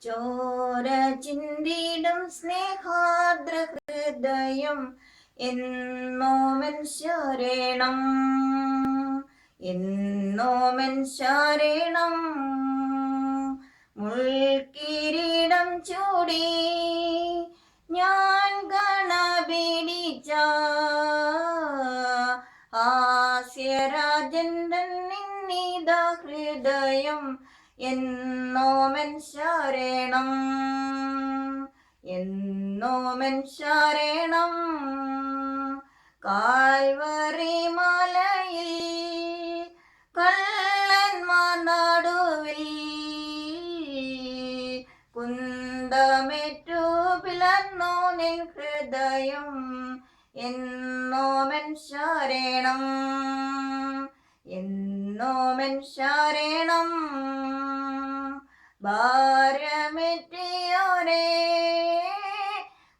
ചോര ചിന്തിടും സ്നേഹാദ്ര ഹൃദയം എന്നോമൻ ശരണം, എന്നോമൻ ശരണം. മുൾക്കിരീടം ചൂടി ഞാൻ ഗണപിടിച്ച ഹാസ്യരാജൻ നിന്നിത ഹൃദയം എന്നോമൻ ശരണം, എന്നോമൻ ശരണം. കാൽവറി മലയിൽ കള്ളന്മാർ നടുവിൽ കുന്തമേറ്റു പിളർന്നു നിൻ ഹൃദയം എന്നോമൻ ശരണം, എന്നോമൻ ശരണം. ഭാരമേറ്റിയോരേ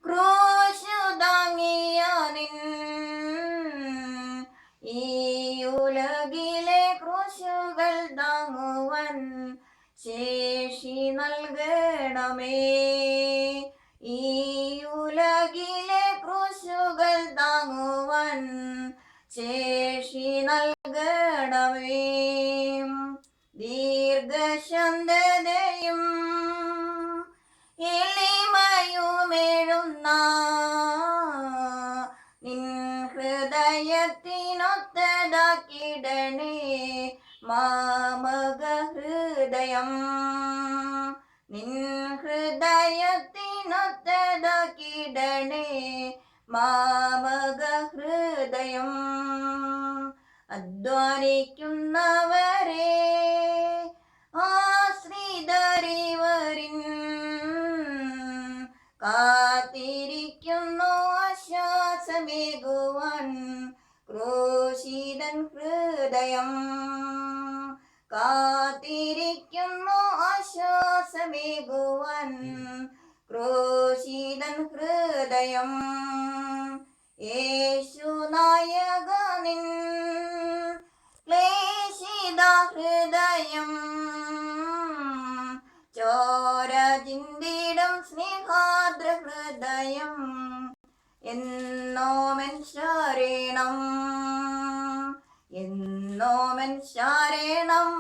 ക്രൂശു താങ്ങിയ നിൻ ഈ ഉലകിലെ ക്രൂശുകൾ താങ്ങുവാൻ ശേഷി നൽകണമേ, ഈ ഉലകിലെ ക്രൂശുകൾ താങ്ങുവാൻ ശേഷി നൽകണമേ. ദീർഘശാന്തതയും എളിമയുമെഴുന്ന നിൻ ഹൃദയത്തിനൊത്തതാക്കിടണേ മാമക ഹൃദയം, നിൻ ഹൃദയത്തിനൊത്തതാക്കിടണേ മാമക ഹൃദയം. അധ്വാനിക്കുന്നവരെ ആശ്രിതരിവരിൻ കാത്തിരിക്കുന്നു ആശ്വാസമേകുവാൻ ക്രൂശിതൻ ഹൃദയം, കാത്തിരിക്കുന്നു ആശ്വാസമേകുവാൻ ക്രൂശിതൻ ഹൃദയം. യേശു നായകനിൻ ക്ലേശിത ഹൃദയം ചോര ചിന്തിടും സ്നേഹാദ്ര ഹൃദയം എന്നോമൻ ശരണം, എന്നോമൻ ശരണം.